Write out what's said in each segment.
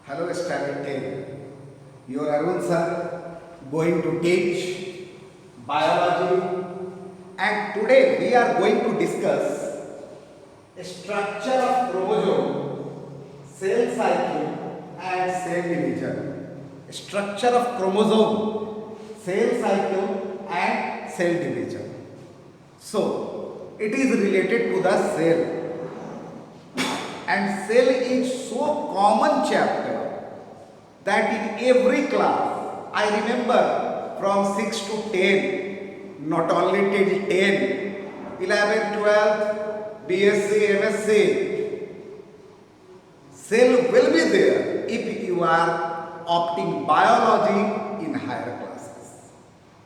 Hello Standard 10. Your Arun sir going to teach biology, and today we are going to discuss a structure of chromosome, cell cycle and cell division. Structure of chromosome, cell cycle and cell division. So it is related to the cell, and cell is so common chapter that in every class, I remember from 6 to 10, not only till 10, 11, 12, BSc, MSc, cell will be there if you are opting biology in higher classes.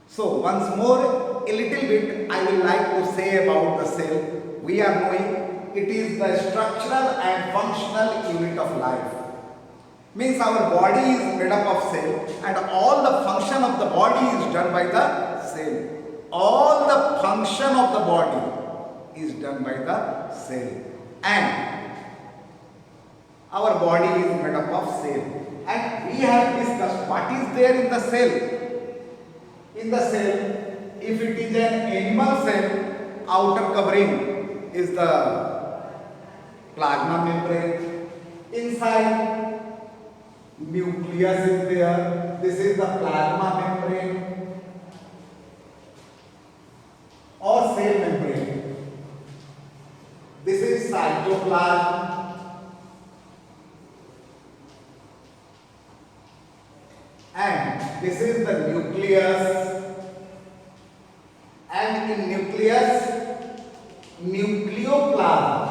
So once more, a little bit I will like to say about the cell. We are knowing it is the structural and functional unit of life. Means our body is made up of cell, and all the function of the body is done by the cell. All the function of the body is done by the cell, and our body is made up of cell. And we have discussed what is there in the cell. In the cell, if it is an animal cell, outer covering is the plasma membrane. Inside, nucleus is there. This is the plasma membrane or cell membrane. This is cytoplasm, and this is the nucleus. And in nucleus, nucleoplasm,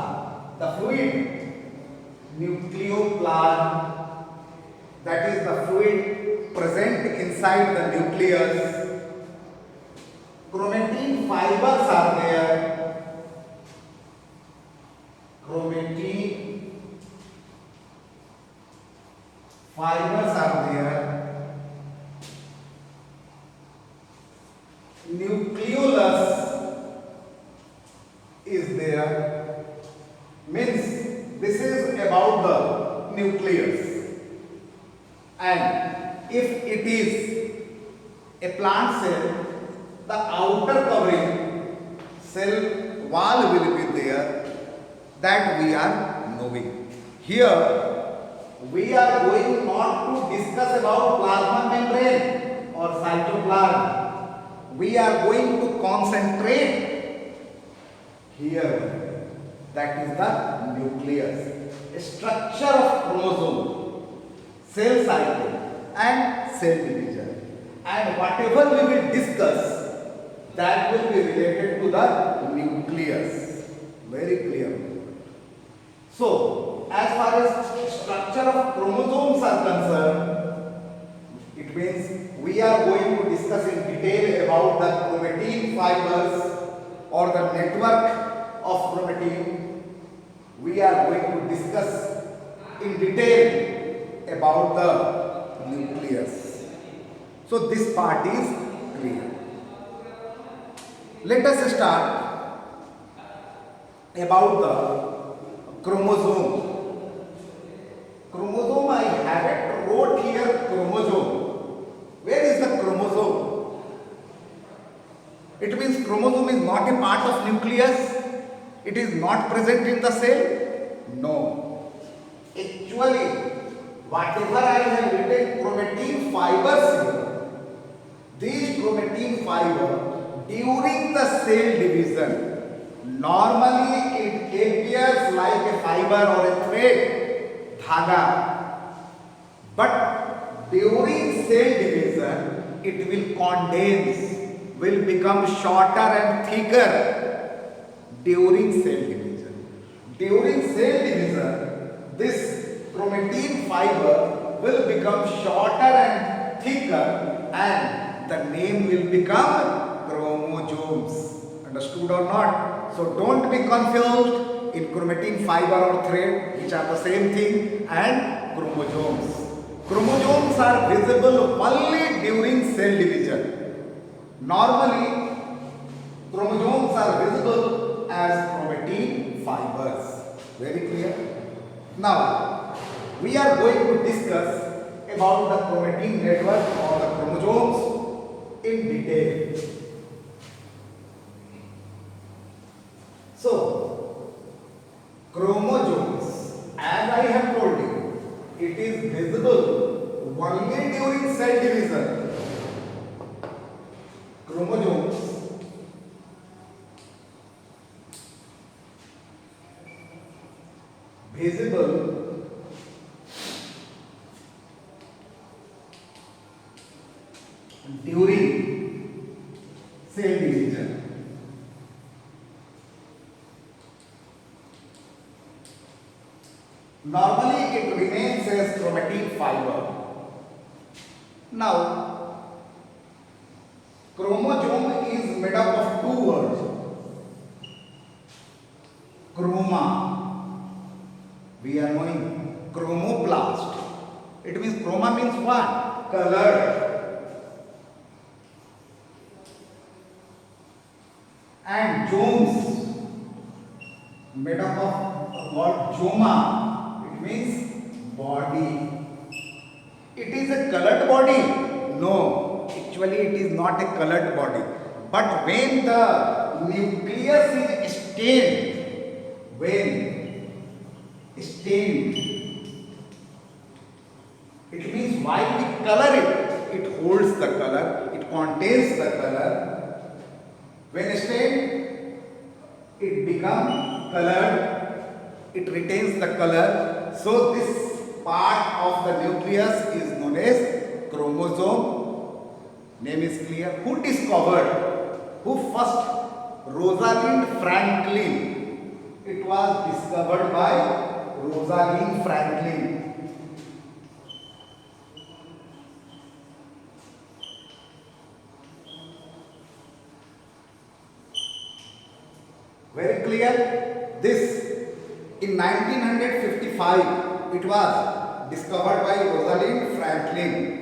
the fluid, nucleoplasm, that is the fluid present inside the nucleus. Chromatin fibers are there. Chromatin fibers are there. Nucleolus is there. Means this is about the nucleus. And if it is a plant cell, the outer covering cell wall will be there, that we are knowing. Here we are going not to discuss about plasma membrane or cytoplasm. We are going to concentrate here, that is the nucleus, a structure of chromosome, cell cycle and cell division, and whatever we will discuss, that will be related to the nucleus. Very clear. So as far as structure of chromosomes are concerned, it means we are going to discuss in detail about the chromatin fibers or the network of chromatin. We are going to discuss in detail about the nucleus. So this part is clear. Let us start about the chromosome. Chromosome, I have it wrote here, chromosome. Where is the chromosome? It means chromosome is not a part of nucleus. It is not present in the cell. No. Actually, whatever I have written chromatin fibers here, these chromatin fiber during the cell division, normally it appears like a fiber or a thread, dhaga. But during cell division, it will condense, will become shorter and thicker during cell division. During cell division, this chromatin fiber will become shorter and thicker, and the name will become chromosomes. Understood or not? So don't be confused in chromatin fiber or thread, which are the same thing, and chromosomes. Chromosomes are visible only during cell division. Normally, chromosomes are visible as chromatin fibers. Very clear? Now, we are going to discuss about the chromatin network or the chromosomes in detail. So, chromosomes, as I have told you, it is visible only during cell division. Chromosomes visible during cell division. Normally it remains as chromatin fiber. Now, chromosome is made up of two words. Chroma, we are knowing chromoplast. It means chroma means what? Color. And zones, made up of the word zoma. It means body. It is a colored body? No, actually it is not a colored body. But when the nucleus is stained, when stained, it means while we color it, it holds the color, it contains the color. When stained, it becomes colored, it retains the color. So this part of the nucleus is known as chromosome. Name is clear. Who discovered? Who first? Rosalind Franklin. It was discovered by Rosalind Franklin. Very clear? This in 1955 it was discovered by Rosalind Franklin.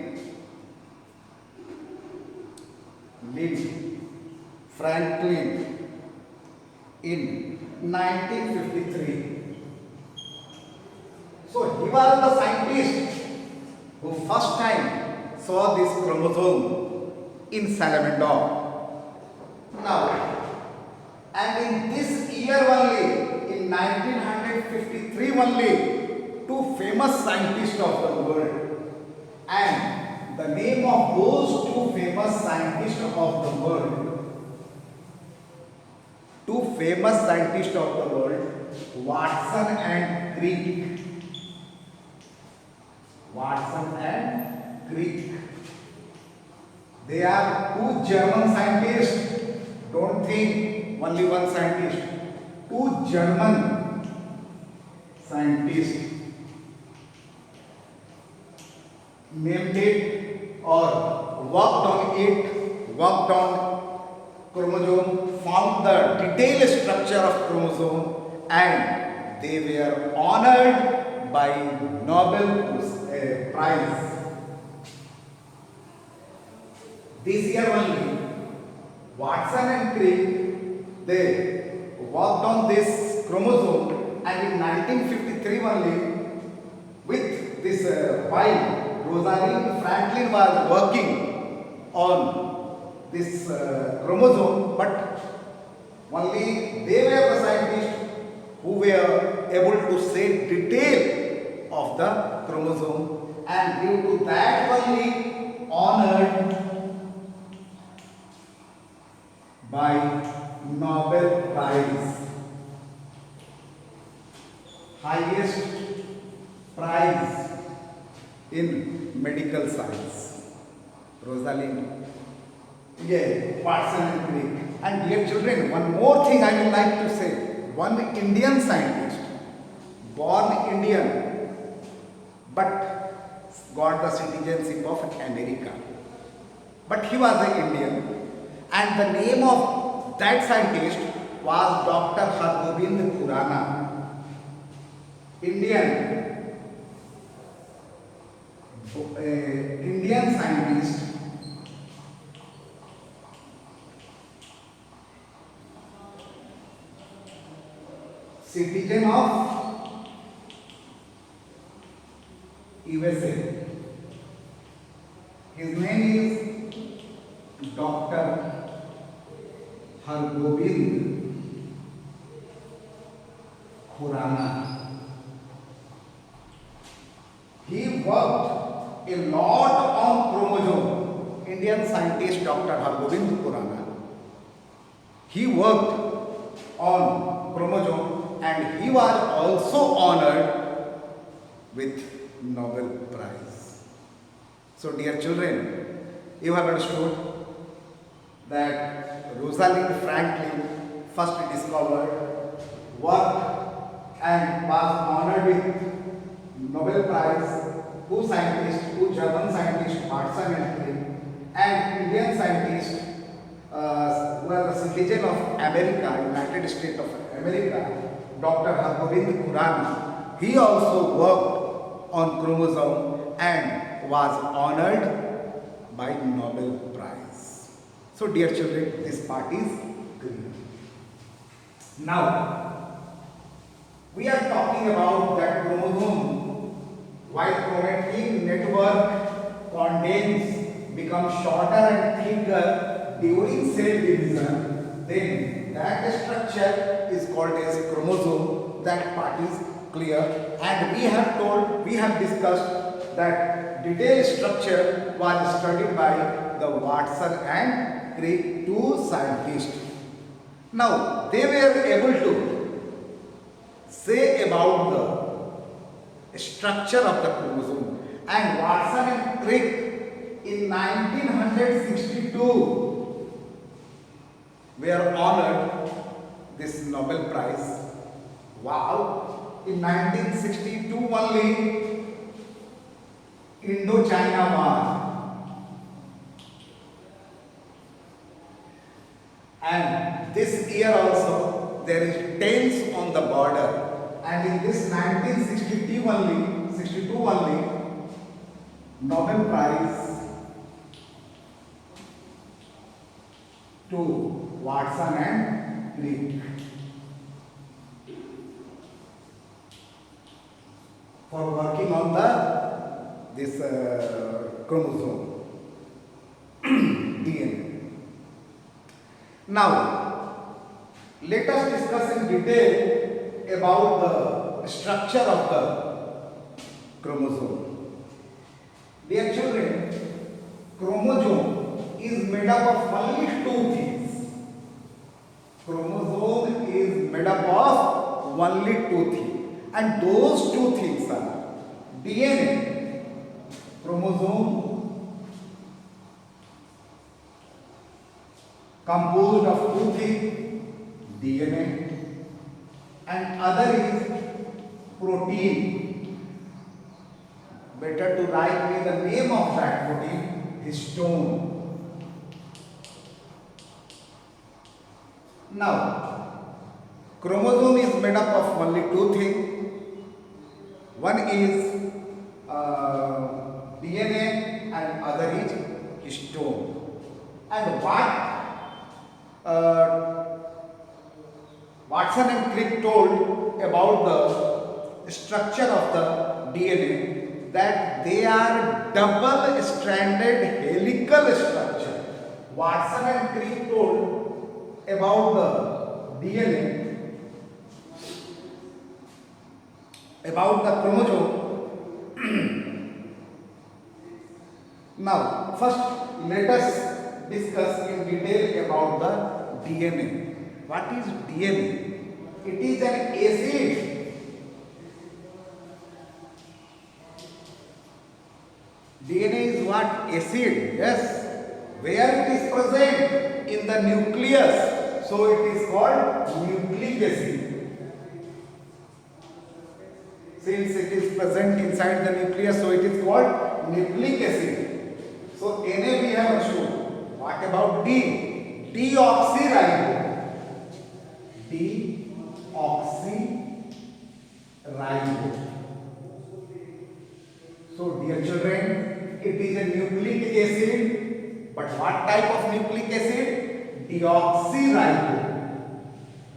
Franklin in 1953. So he was the scientist who first time saw this chromosome in salamander. Now, and in this year only, in 1953 only, two famous scientists of the world, and the name of those two famous scientists of the world, two famous scientists of the world, Watson and Crick. Watson and Crick. They are two German scientists. Don't think only one scientist. Two German scientists named it or worked on chromosome, found the detailed structure of chromosome, and they were honored by Nobel Prize. This year only, Watson and Crick, they worked on this chromosome, and in 1953 only, with this while Rosalind Franklin was working on this chromosome, but only they were the scientists who were able to say detail of the chromosome, and due to that only honored by Nobel Prize, highest prize in medical science. Rosalind, Watson and Crick. And dear children, one more thing I would like to say. One Indian scientist, born Indian, but got the citizenship of America. But he was an Indian. And the name of that scientist was Dr. Hargobind Khurana, Indian scientist, citizen of USA. His name is Dr. Hargobind Khurana. He worked a lot on chromosome. Indian scientist Dr. Hargobind Khurana. He worked on chromosome and he was also honored with Nobel Prize. So dear children, you have understood that Rosalind Franklin first discovered, worked and was honored with Nobel Prize. Two German scientists, Watson and Crick, and Indian scientists who are the citizen of America, United States of America, Dr. Hargobind Khurana. He also worked on chromosome and was honored by Nobel Prize. So dear children, this part is clear. Now, we are talking about that chromosome. While chromatin network contains become shorter and thicker during cell division, then that structure is called as chromosome. That part is clear. And we have discussed that detailed structure was studied by the Watson and Crick, two scientists. Now, they were able to say about the structure of the chromosome, and Watson and Crick in 1962 were honored this Nobel Prize. Wow! In 1962 only Indo-China War, and this year also there is tense on the border. And in this 1962 only, Nobel Prize to Watson and Crick for working on this chromosome DNA. Now, let us discuss in detail about the structure of the chromosome. Dear children, chromosome is made up of only two things. Chromosome is made up of only two things, and those two things are DNA, chromosome composed of two things, DNA, and other is protein. Better to write me the name of that protein, histone. Now, chromosome is made up of only two things. One is DNA and other is histone. And Watson and Crick told about the structure of the DNA, that they are double-stranded helical structure. Watson and Crick told about the DNA, about the chromosome. Now, first let us discuss in detail about the DNA. What is DNA? It is an acid. DNA is what? Acid. Yes. Where it is present? In the nucleus. So it is called nucleic acid. Since it is present inside the nucleus, so it is called nucleic acid. So Na we have understood. What about D? Deoxyribose. Deoxyribose. So dear children, it is a nucleic acid, but what type of nucleic acid? Deoxyribose.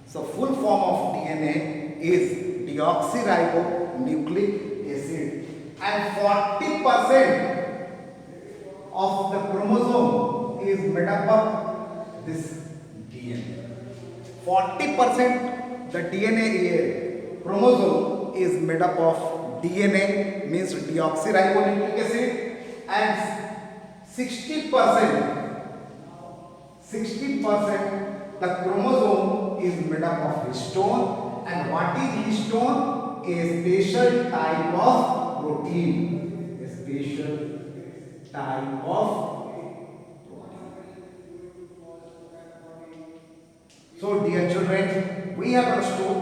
So full form of DNA is deoxyribonucleic acid, and 40% of the chromosome is made up of this DNA. 40% the DNA chromosome is made up of DNA, means deoxyribonucleic acid, and 60% the chromosome is made up of histone. And what is histone? A special type of protein. A special type of protein. So dear children, we have understood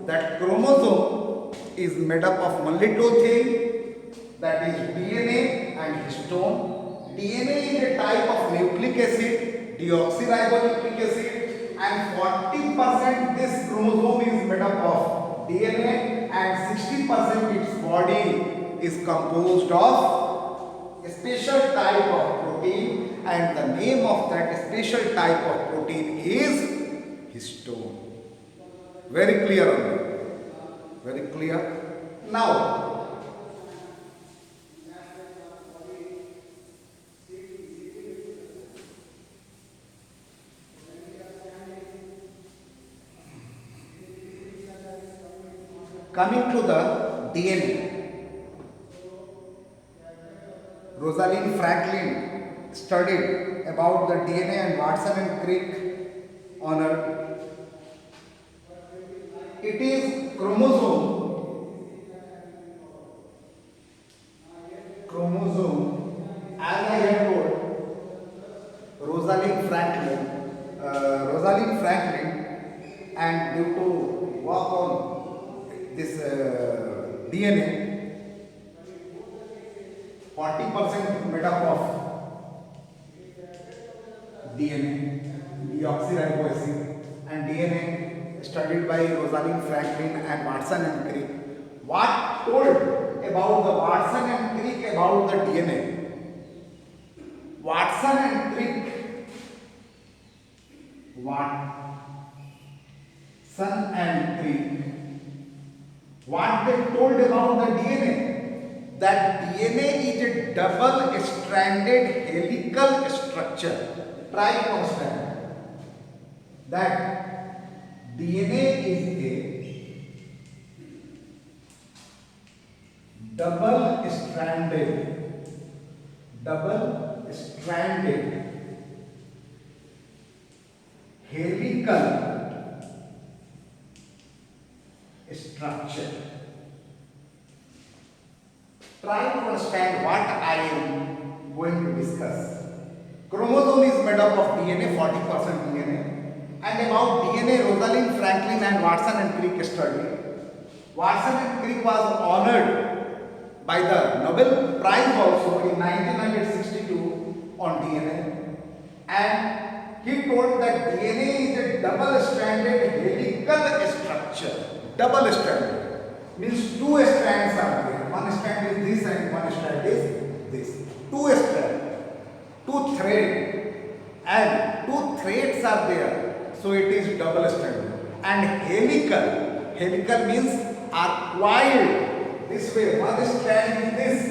that chromosome is made up of only two things, that is DNA and histone. DNA is a type of nucleic acid, deoxyribonucleic acid, and 40% this chromosome is made up of DNA, and 60% its body is composed of a special type of protein, and the name of that special type of protein is histone. Very clear on that? Very clear? Now, coming to the DNA, Rosalind Franklin studied about the DNA, and Watson and Crick on Earth. It is chromosome, as I have told, Rosalind Franklin, and due to work on this DNA, 40% made up of DNA, deoxyribonucleic acid, and DNA studied by Rosalind Franklin and Watson and Crick. What told about the Watson and Crick about the DNA? Watson and Crick, what they told about the DNA? That DNA is a double-stranded helical structure. Try to understand that DNA is a double-stranded helical structure. Try to understand what I am going to discuss. Chromosome is made up of DNA, 40% DNA, and about DNA, Rosalind Franklin and Watson and Crick studied. Watson and Crick was honored by the Nobel Prize also in 1962 on DNA, and he told that DNA is a double-stranded helical structure. Double-stranded means two strands are there. One strand is this and one strand is this. Two strands, two threads, and two threads are there. So it is double-stranded. And helical means are coiled this way. One strand is this,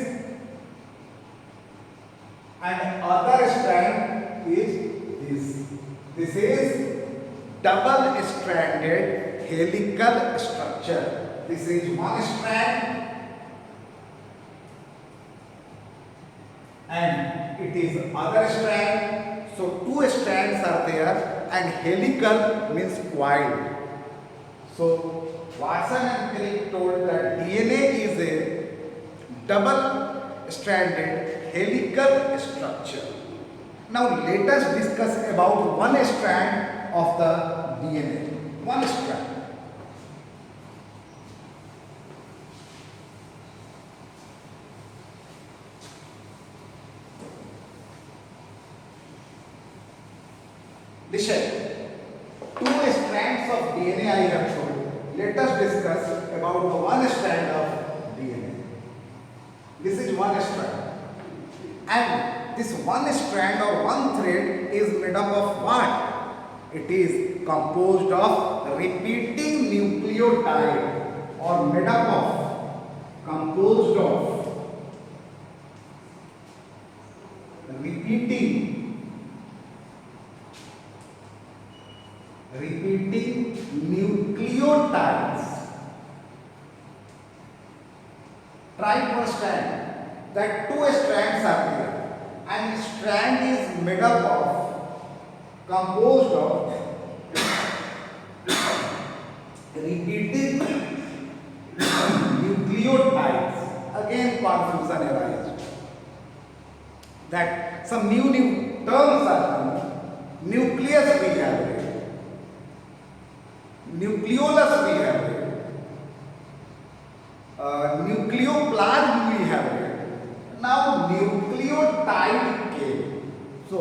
and other strand is this. This is double-stranded helical structure. This is one strand and it is other strand. So two strands are there, and helical means coiled. So Watson and Crick told that DNA is a double-stranded helical structure. Now let us discuss about one strand of the DNA. One strand. Listen, two strands of DNA I have shown. Let us discuss about the one strand of DNA. This is one strand. And this one strand or one thread is made up of what? It is composed of repeating nucleotide, or made up of, composed of repeating nucleotides. Try to understand that two strands are there, and strand is made up of, composed of repeating nucleotides. Again confusion arises that some new terms are coming. Nucleus we have it, nucleolus we have it, nucleoplasm we have it. Now nucleotide came. So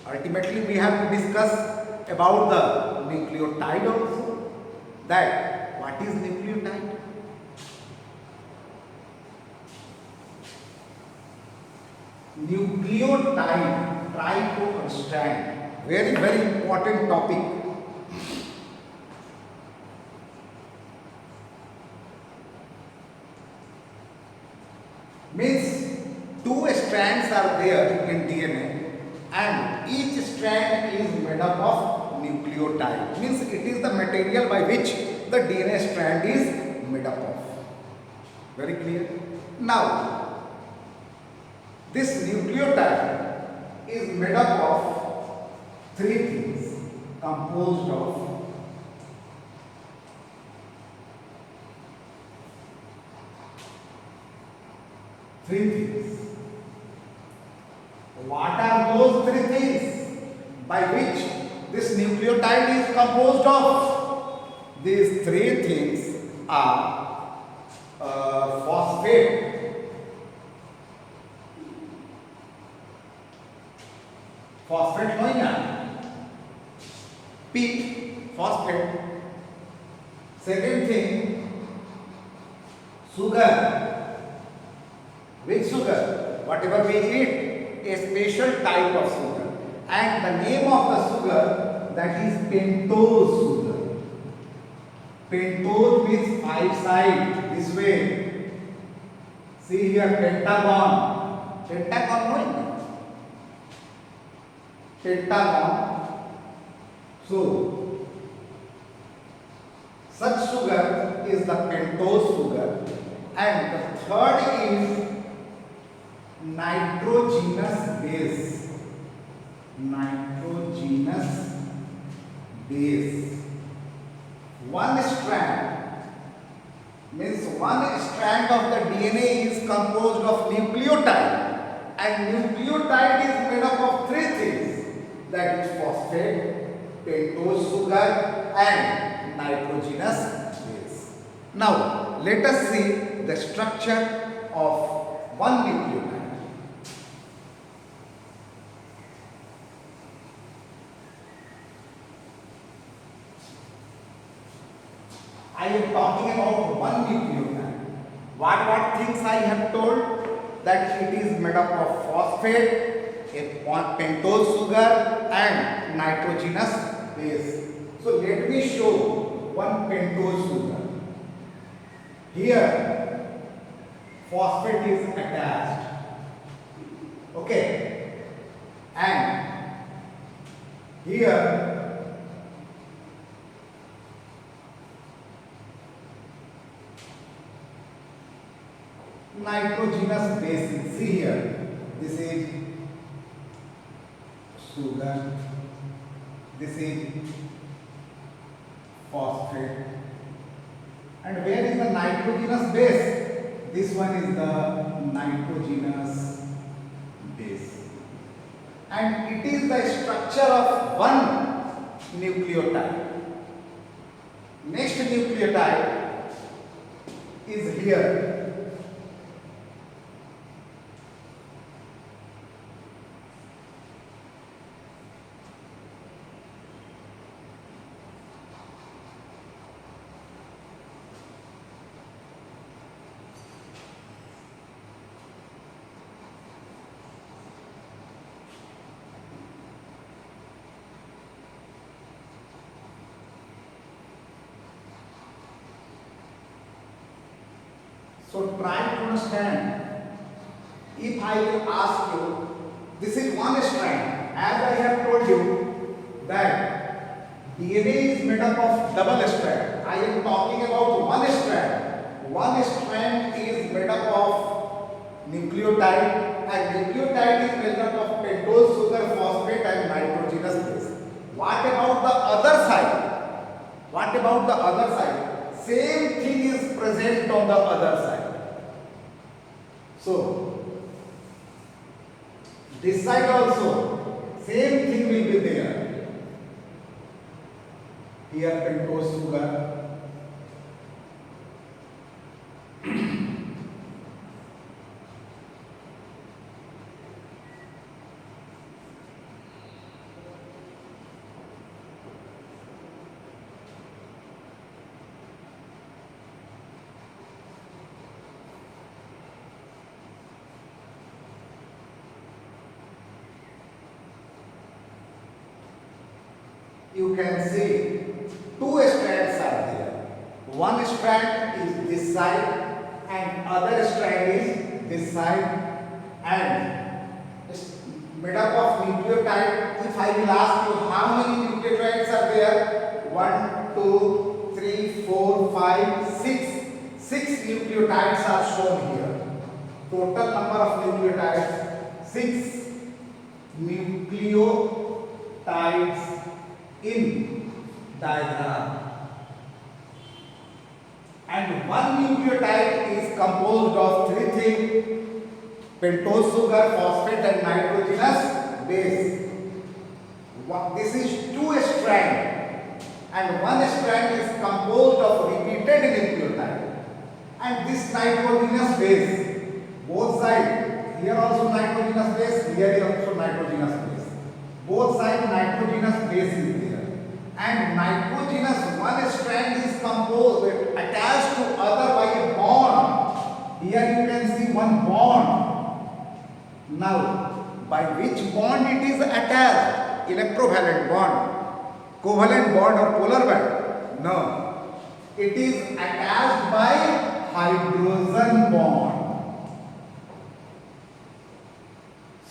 ultimately we have to discuss about the nucleotide also. That what is nucleotide? Nucleotide, try to understand. Very important topic. Means two strands are there in DNA, and each strand is made up of nucleotide. Means it is the material by which the DNA strand is made up of. Very clear? Now, this nucleotide is made up of three things, composed of three things. What are those three things by which this nucleotide is composed of? These three things are phosphate, phosphate knowing na? P, phosphate. Second thing, sugar. Which sugar? Whatever we eat, a special type of sugar. And the name of the sugar, that is pentose sugar. Pentose means 5 sides, this way. See here, pentagon. Pentagon knowing? Pentagon. So, such sugar is the pentose sugar. And the third is nitrogenous base. Nitrogenous base. One strand means one strand of the DNA is composed of nucleotide, and nucleotide is made up of three things, that is phosphate, pentose sugar, and nitrogenous base. Now let us see the structure of one nucleotide. I am talking about one nucleotide. What things I have told? That it is made up of phosphate, a pentose sugar, and nitrogenous base. So let me show one pentose sugar. Here, phosphate is attached. Okay, and here nitrogenous base. See here, this is sugar, this is phosphate, and where is the nitrogenous base? This one is the nitrogenous base, and it is the structure of one nucleotide. Next nucleotide is here. So try to understand. If I will ask you This is one strand. As I have told you that DNA is made up of double strand. I am talking about one strand. One strand is made up of nucleotide, and nucleotide is made up of pentose sugar, phosphate and nitrogenous base. What about the other side? What about the other side? Same thing is present on the other side. So this side also same thing will be there. Here pentose sugar, you can see two strands are there. One strand is this side and other strand is this side, and it's made up of nucleotide. If I will ask you how many nucleotides are there, 1, 2, 3, 4, 5, 6. 6 nucleotides are shown here. Total number of nucleotides 6 nucleotides in diagram, and one nucleotide is composed of 3 things: pentose sugar, phosphate and nitrogenous base. This is 2 strands, and one strand is composed of repeated nucleotide, and this nitrogenous base, both sides, here also nitrogenous base, here also nitrogenous base, both sides nitrogenous base is there. And nitrogenous one strand is composed attached to other by a bond. Here you can see one bond. Now, by which bond it is attached? Electrovalent bond, covalent bond or polar bond? No, it is attached by hydrogen bond.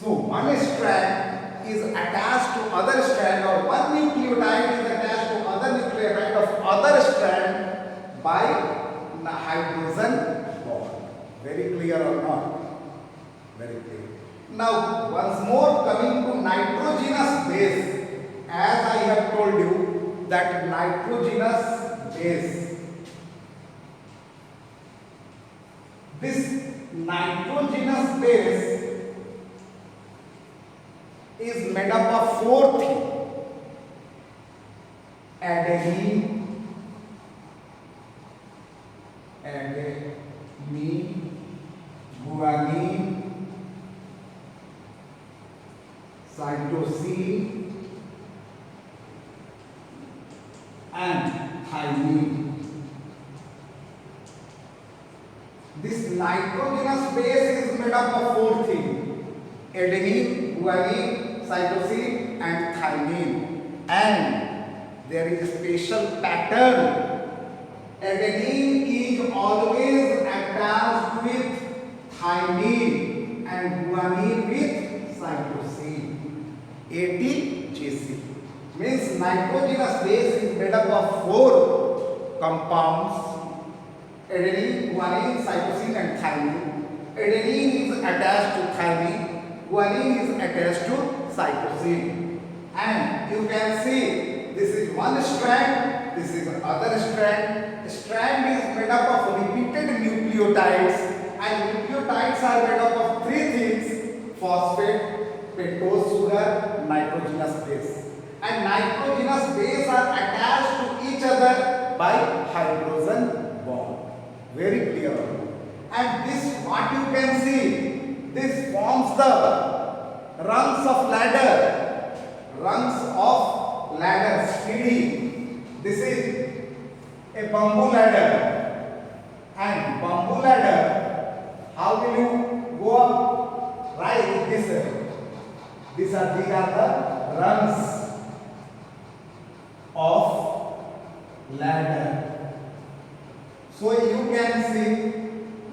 So one strand is attached to other strand, or one nucleotide is attached to other nucleotide of other strand by hydrogen bond. Very clear or not? Very clear. Now once more coming to nitrogenous base, as I have told you that nitrogenous base, this nitrogenous base is made up of 4 things: adenine, guanine, cytosine and thymine. This nitrogenous base is made up of 4 things: adenine, guanine, cytosine and thymine. And there is a special pattern. Adenine is always attached with thymine and guanine with cytosine. ATGC means nitrogenous base is made up of 4 compounds: adenine, guanine, cytosine and thymine. Adenine is attached to thymine, guanine is attached to cytosine. And you can see this is one strand, this is other strand. Strand is made up of repeated nucleotides, and nucleotides are made up of 3 things: phosphate, pentose sugar, nitrogenous base. And nitrogenous base are attached to each other by hydrogen bond. Very clear. And this, what you can see, this forms the rungs of ladder. Rungs of ladder, steady. This is a bamboo ladder. And bamboo ladder, how will you go up? Right, this. These are the rungs of ladder. So you can see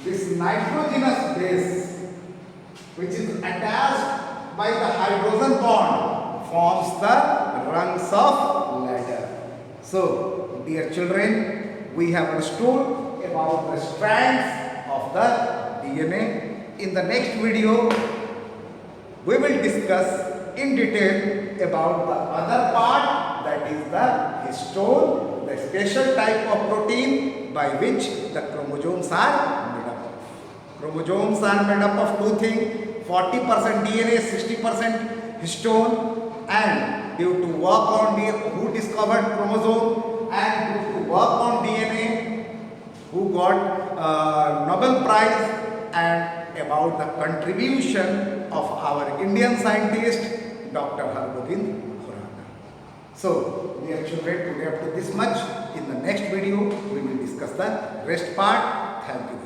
this nitrogenous base which is attached by the hydrogen bond forms the rungs of ladder. So, dear children, we have understood about the strands of the DNA. In the next video, we will discuss in detail about the other part, that is the histone, the special type of protein by which the chromosomes are made up of. Chromosomes are made up of two things, 40% DNA, 60% histone, and due to work on DNA, who discovered chromosome, and due to work on DNA, who got Nobel Prize, and about the contribution of our Indian scientist Dr. Hargobind Khurana. So, dear children, today up to this much. In the next video, we will discuss the rest part. Thank you.